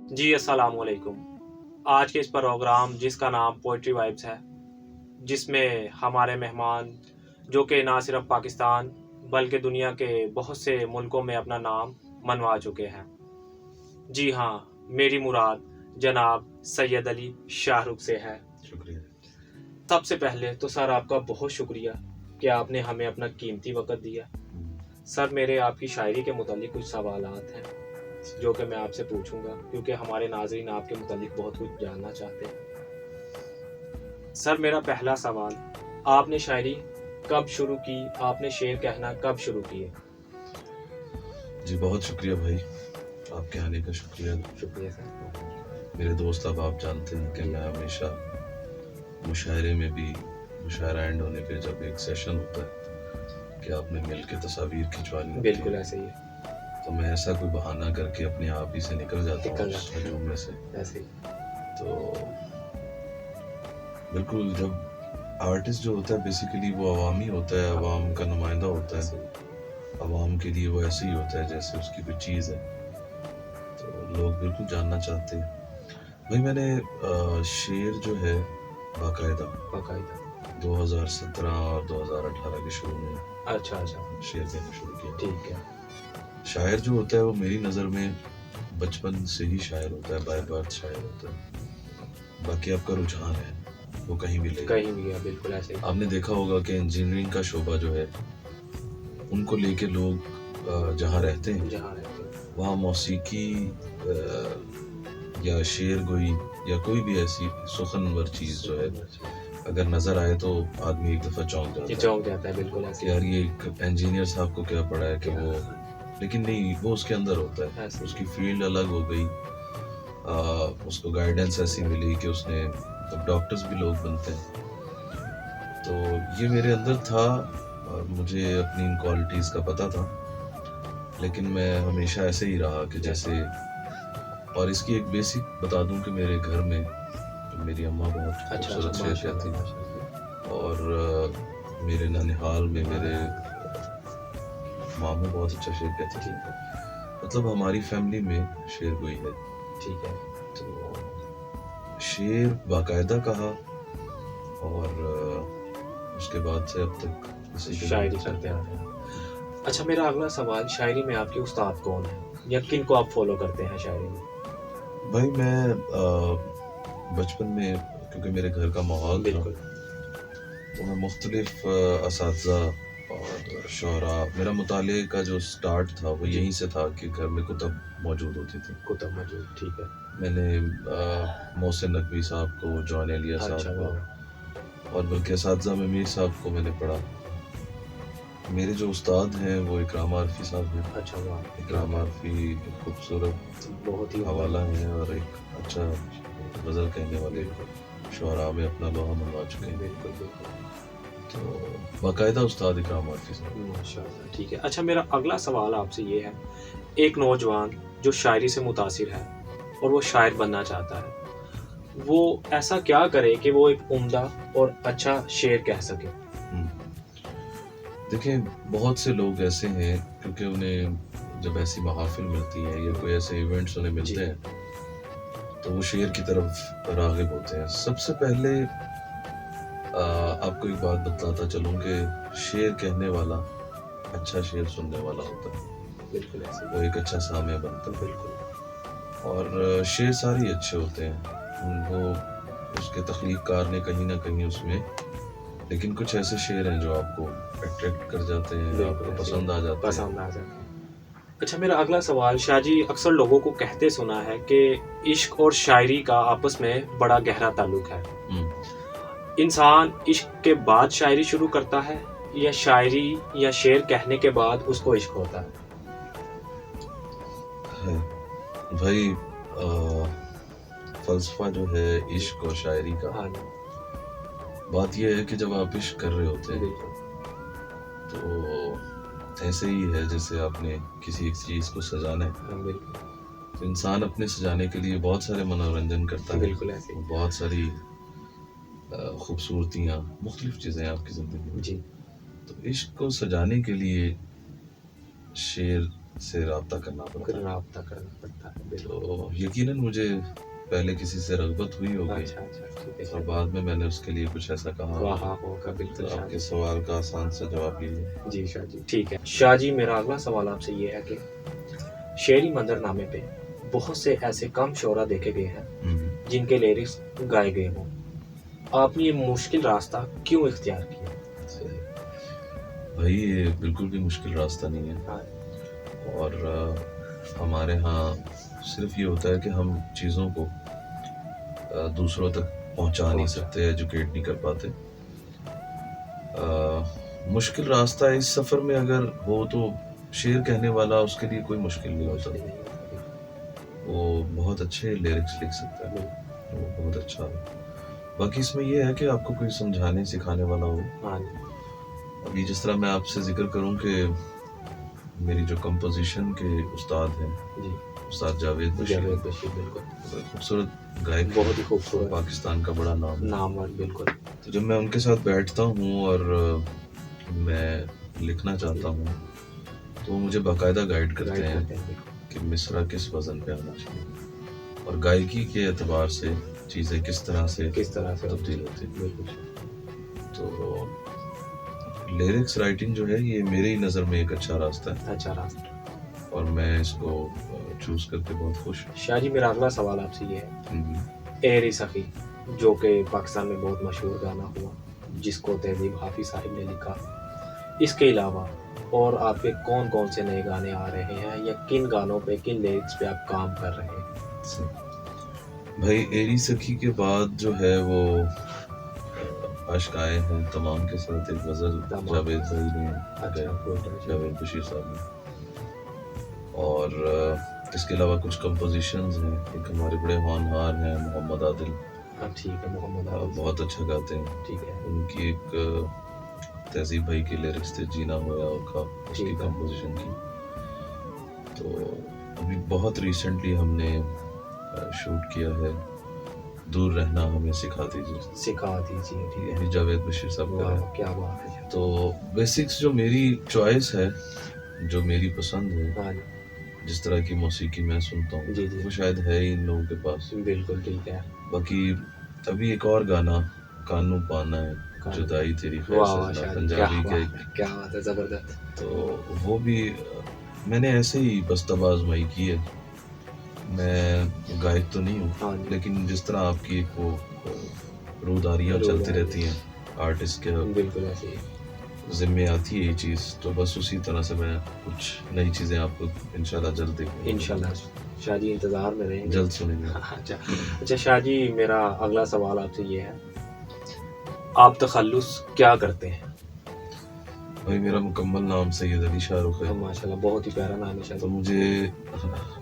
جی السلام علیکم۔ آج کے اس پروگرام جس کا نام پوئٹری وائبس ہے، جس میں ہمارے مہمان جو کہ نہ صرف پاکستان بلکہ دنیا کے بہت سے ملکوں میں اپنا نام منوا چکے ہیں۔ جی ہاں، میری مراد جناب سید علی شاہ رخ سے ہے۔ شکریہ۔ سب سے پہلے تو سر آپ کا بہت شکریہ کہ آپ نے ہمیں اپنا قیمتی وقت دیا۔ سر میرے آپ کی شاعری کے متعلق کچھ سوالات ہیں جو کہ میں آپ سے پوچھوں گا، کیونکہ ہمارے ناظرین آپ کے متعلق بہت کچھ جاننا چاہتے ہیں۔ سر میرا پہلا سوال، آپ نے شاعری کب شروع کی؟ آپ نے شعر کہنا کب شروع کیے؟ جی بہت شکریہ بھائی، آپ کے آنے کا شکریہ۔ شکریہ سر۔ میرے دوست اب آپ جانتے ہیں کہ میں ہمیشہ مشاعرے میں بھی مشاعرہ اینڈ ہونے پہ جب ایک سیشن ہوتا ہے کہ آپ نے مل کے تصاویر کھنچوانی ہوتی ہے، بالکل ایسے ہی ہے۔ تو میں ایسا کوئی بہانہ کر کے اپنے آپ ہی سے نکل جاتا ہوں اس ہجوم میں سے۔ ایسے ہی۔ تو بالکل جب آرٹسٹ جو ہوتا ہے بیسیکلی وہ عوامی ہوتا ہے، عوام کا نمائندہ ہوتا ہے، عوام کے لیے وہ ایسے ہی ہوتا ہے جیسے اس کی کوئی چیز ہے، تو لوگ بالکل جاننا چاہتے ہیں۔ بھائی میں نے شعر جو ہے باقاعدہ 2017 اور 2018 کے شروع میں اچھا شعر کہنا شروع کیا۔ ٹھیک ہے۔ شاعر جو ہوتا ہے وہ میری نظر میں بچپن سے ہی شاعر ہوتا ہے، بائی برتھ شاعر ہوتا ہے۔ باقی آپ کا رجحان ہے وہ کہیں بھی لے کہیں بھی ہے، بالکل ایسے ہی۔ آپ نے دیکھا ہوگا کہ انجینئرنگ کا شعبہ جو ہے ان کو لے کے لوگ جہاں رہتے ہیں وہاں موسیقی یا شعر گوئی یا کوئی بھی ایسی سخنور چیز جو ہے اگر نظر آئے تو آدمی ایک دفعہ چونک جاتا ہے، بالکل کہ یار یہ ایک انجینئر صاحب کو کیا پڑا ہے کہ وہ، لیکن نہیں، وہ اس کے اندر ہوتا ہے، اس کی فیلڈ الگ ہو گئی، اس کو گائیڈنس ایسی ملی کہ اس نے، اب ڈاکٹرز بھی لوگ بنتے ہیں، تو یہ میرے اندر تھا اور مجھے اپنی ان کوالٹیز کا پتہ تھا، لیکن میں ہمیشہ ایسے ہی رہا کہ جیسے، اور اس کی ایک بیسک بتا دوں کہ میرے گھر میں میری اماں بہت خوبصورت شعر کہتی ہیں اور میرے ننھیال میں میرے ماموں بہت اچھا شعر کہتی تھی، مطلب ہماری فیملی میں شعر گوئی ہے۔ ٹھیک ہے۔ تو شعر باقاعدہ کہا اور اس کے بعد سے اب تک شاعری کرتے ہیں۔ اچھا میرا اگلا سوال، شاعری میں آپ کے استاد کون ہیں یا کن کو آپ فالو کرتے ہیں شاعری میں؟ بھائی میں بچپن میں کیونکہ میرے گھر کا ماحول تھا تو میں مختلف اساتذہ اور شعراء، میرا مطالعے کا جو سٹارٹ تھا وہ یہیں سے تھا کہ گھر میں کتب موجود ہوتی تھی۔ ٹھیک ہے۔ میں نے محسن نقوی صاحب کو، جون ایلیا صاحب کو اور بلکہ اساتذہ میں میر صاحب کو میں نے پڑھا۔ میرے جو استاد ہیں وہ اکرام عارفی صاحب ہیں۔ اکرام عارفی ایک خوبصورت بہت ہی حوالہ ہیں اور ایک اچھا غزل کہنے والے شعراء میں اپنا لوہا منوا چکے ہیں۔ تو باقاعدہ استاد اکرام عارفی صاحب۔ ماشاءاللہ، ٹھیک ہے۔ اچھا میرا اگلا سوال آپ سے یہ ہے، ایک نوجوان جو شاعری سے متاثر ہے اور وہ شاعر بننا چاہتا ہے، وہ ایسا کیا کرے کہ وہ ایک عمدہ اور اچھا شعر کہہ سکے؟ دیکھیں بہت سے لوگ ایسے ہیں کیونکہ انہیں جب ایسی محافل ملتی ہیں یا کوئی ایسے ایونٹس انہیں ملتے ہیں تو وہ شعر کی طرف راغب ہوتے ہیں۔ سب سے پہلے آپ کو ایک بات بتلاتا چلوں کہ شعر کہنے والا اچھا شعر سننے والا ہوتا ہے، بالکل ایسے وہ ایک اچھا سامع بنتا ہے۔ بالکل۔ اور شعر سارے اچھے ہوتے ہیں، وہ اس کے تخلیق کار نے کہیں نہ کہیں اس میں، لیکن کچھ ایسے شعر ہیں جو آپ کو اٹریکٹ کر جاتے ہیں، آپ کو پسند آ جاتے ہیں۔ اچھا میرا اگلا سوال، شاہ جی اکثر لوگوں کو کہتے سنا ہے کہ عشق اور شاعری کا آپس میں بڑا گہرا تعلق ہے۔ انسان عشق کے بعد شاعری شروع کرتا ہے یا شاعری یا شعر کہنے کے بعد اس کو عشق ہوتا ہے؟ بھائی فلسفہ جو ہے عشق اور شاعری کا، بات یہ ہے کہ جب آپ عشق کر رہے ہوتے ہیں تو ایسے ہی ہے جیسے آپ نے کسی ایک چیز کو سجانا ہے، تو انسان اپنے سجانے کے لیے بہت سارے منورنجن کرتا ہے، بہت ساری خوبصورتیاں، مختلف چیزیں آپ کی زندگی میں۔ تو عشق کو سجانے کے لیے شعر سے رابطہ کرنا پڑتا ہے. رابطہ کرنا پڑتا ہے بالکل. تو یقیناً مجھے پہلے کسی سے رغبت ہوئی ہوگی اچھا ٹھیک ہے. اور بعد میں نے اس کے لیے کچھ ایسا کہا ہوگا بالکل. تو آپ کے سوال کا آسان سے جواب یہ ہے. جی شاہ جی ٹھیک ہے. شاہ جی میرا اگلا سوال آپ سے یہ ہے کہ شعری منظر نامے پہ بہت سے ایسے کم شعراء دیکھے گئے ہیں جن کے لیرکس گائے گئے ہوں. آپ نے یہ مشکل راستہ کیوں اختیار کیا؟ بھائی یہ بالکل بھی مشکل راستہ نہیں ہے اور ہمارے ہاں صرف یہ ہوتا ہے کہ ہم چیزوں کو دوسروں تک پہنچا نہیں سکتے, ایجوکیٹ نہیں کر پاتے. مشکل راستہ اس سفر میں اگر ہو تو شعر کہنے والا اس کے لیے کوئی مشکل نہیں ہوتا. وہ بہت اچھے لیرکس لکھ سکتا ہے, وہ بہت اچھا ہے. باقی اس میں یہ ہے کہ آپ کو کوئی سمجھانے سکھانے والا ہو. ابھی جس طرح میں آپ سے ذکر کروں کہ میری جو کمپوزیشن کے استاد ہیں استاد جاوید بشیر, خوبصورت گائک, بہت ہی خوبصورت, پاکستان کا بڑا نام بالکل. تو جب میں ان کے ساتھ بیٹھتا ہوں اور میں لکھنا چاہتا ہوں تو وہ مجھے باقاعدہ گائیڈ کرتے ہیں کہ مصرع کس وزن پہ آنا چاہیے اور گائیکی کے اعتبار سے چیزیں کس طرح سے تبدیل ہوتی ہیں. تو لیرکس رائٹنگ جو ہے یہ میری نظر میں ایک اچھا راستہ ہے اور میں اس کو چوز کر کے بہت خوش ہوں. شاہ جی میرا اگلا سوال آپ سے یہ ہے اے ری سخی جو کہ پاکستان میں بہت مشہور گانا ہوا جس کو تہذیب حافظ صاحب نے لکھا, اس کے علاوہ اور آپ کے کون کون سے نئے گانے آ رہے ہیں یا کن گانوں پہ کن لیرکس پہ آپ کام کر رہے ہیں؟ بھائی ایری سخی کے بعد جو ہے وہ عشق آئے ہیں تمام کے ساتھ ایک غزل جاوید بھائی نے, جاوید بشیر صاحب نے, اور اس کے علاوہ کچھ کمپوزیشنز ہیں. ایک ہمارے بڑے ہونہار ہیں محمد عادل, بہت اچھا گاتے ہیں. ٹھیک ہے. ان کی ایک تہذیب بھائی کی لیرکس تھے جینا ہوا کا, اس کی کمپوزیشن کی. تو ابھی بہت ریسنٹلی ہم نے شوٹ کیا ہے دور رہنا ہمیں سکھا دیجیے, یعنی جاوید بشیر صاحب کا ہے. کیا بات ہے. تو بیسکس جو میری چوائس ہے, جو میری پسند ہے, جس طرح کی موسیقی میں سنتا ہوں وہ شاید ہے ہی ان لوگوں کے پاس. بالکل ٹھیک ہے. باقی ابھی ایک اور گانا کانوں پانا ہے, جدائی تیری خیر سے, پنجابی کا, کیا بات ہے, زبردست. تو وہ بھی میں نے ایسے ہی بس آزمائی کی ہے. میں گائک تو نہیں ہوں لیکن جس طرح آپ کی ایک وہ روداریاں چلتی رہتی ہیں آرٹسٹ کے, بالکل ایسے ہی ذمہ آتی ہے یہ چیز, تو بس اسی طرح سے میں کچھ نئی چیزیں آپ کو انشاءاللہ جلد دیکھوں گا. انشاءاللہ شاہ جی انتظار میں رہیں گے, جلد سنیں گے. اچھا شاہ جی میرا اگلا سوال آپ سے یہ ہے آپ تخلص کیا کرتے ہیں؟ بھائی میرا مکمل نام سید علی شاہ رخ ہے. ماشاءاللہ بہت ہی پیارا نام ہے. تو مجھے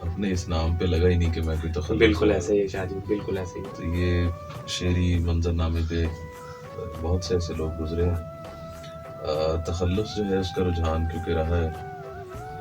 اپنے اس نام پہ لگا ہی نہیں کہ میں کوئی تخلص. بالکل ایسے ہی شاہ جی, بالکل ایسے ہی. تو یہ شعری منظر نامے پہ بہت سے ایسے لوگ گزرے ہیں. تخلص جو ہے اس کا رجحان کیونکہ رہا ہے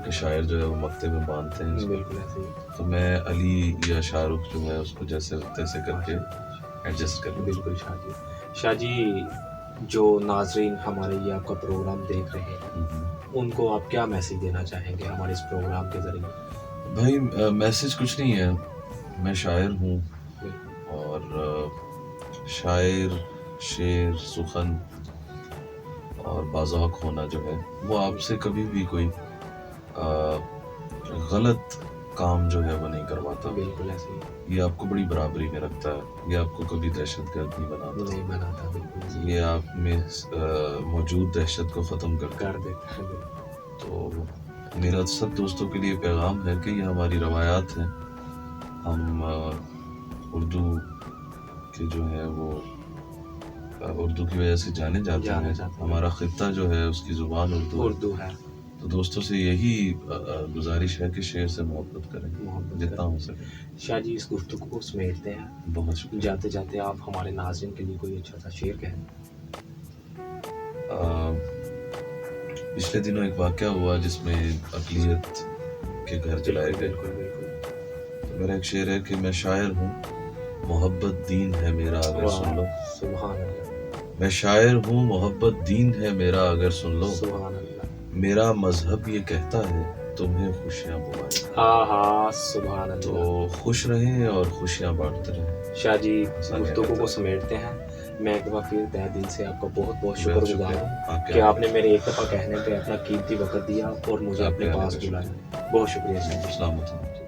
کہ شاعر جو ہے وہ مکتے میں باندھتے ہیں. بالکل ایسے ہی. تو میں علی یا شاہ رخ جو ہے اس کو جیسے تیسے کر کے ایڈجسٹ کر. بالکل شاہ جی. شاہ جی جو ناظرین ہمارے یہ آپ کا پروگرام دیکھ رہے ہیں ان کو آپ کیا میسیج دینا چاہیں گے ہمارے اس پروگرام کے ذریعے؟ بھائی میسیج کچھ نہیں ہے, میں شاعر ہوں اور شاعر, شعر, سخن اور باذوق ہونا جو ہے وہ آپ سے کبھی بھی کوئی غلط کام جو ہے وہ نہیں کرواتا. بالکل ایسے ہی. یہ آپ کو بڑی برابری میں رکھتا ہے, یہ آپ کو کبھی دہشت گرد نہیں بناتا. بالکل یہ آپ میں موجود دہشت کو ختم کر دیتا ہے. تو میرا سب دوستوں کے لیے پیغام ہے کہ یہ ہماری روایات ہیں. ہم اردو کے جو ہے وہ اردو کی وجہ سے جانے جاتے ہیں. ہمارا خطہ جو ہے اس کی زبان اردو ہے. تو دوستوں سے یہی گزارش ہے کہ شعر سے محبت کریں جتنا ہو سکے. شاہ جی اس گفتگو کو سمیٹتے ہیں. بہت شکریہ. جاتے جاتے آپ ہمارے ناظرین کے لیے کوئی اچھا سا شعر کہیں. پچھلے دنوں ایک واقعہ ہوا جس میں اقلیت کے گھر جلائے گئے. تو میرا ایک شعر ہے کہ میں شاعر ہوں محبت دین ہے میرا اگر سن لو. سبحان اللہ. میں شاعر ہوں محبت دین ہے میرا اگر سن لو. سبحان اللہ. میرا مذہب یہ کہتا ہے تمہیں خوشیاں بوائیں. ہاں ہاں سبحان اللہ. تو خوش رہیں اور خوشیاں بانٹتے رہیں. شاہ جی گفتگو کو سمیٹتے ہیں. میں ایک بار پھر تہ دل سے آپ کا بہت بہت شکر گزار ہوں کہ آپ نے میرے ایک دفعہ کہنے پہ اپنا قیمتی وقت دیا اور مجھے اپنے پاس بلایا. بہت شکریہ شاہ جی. السلام علیکم.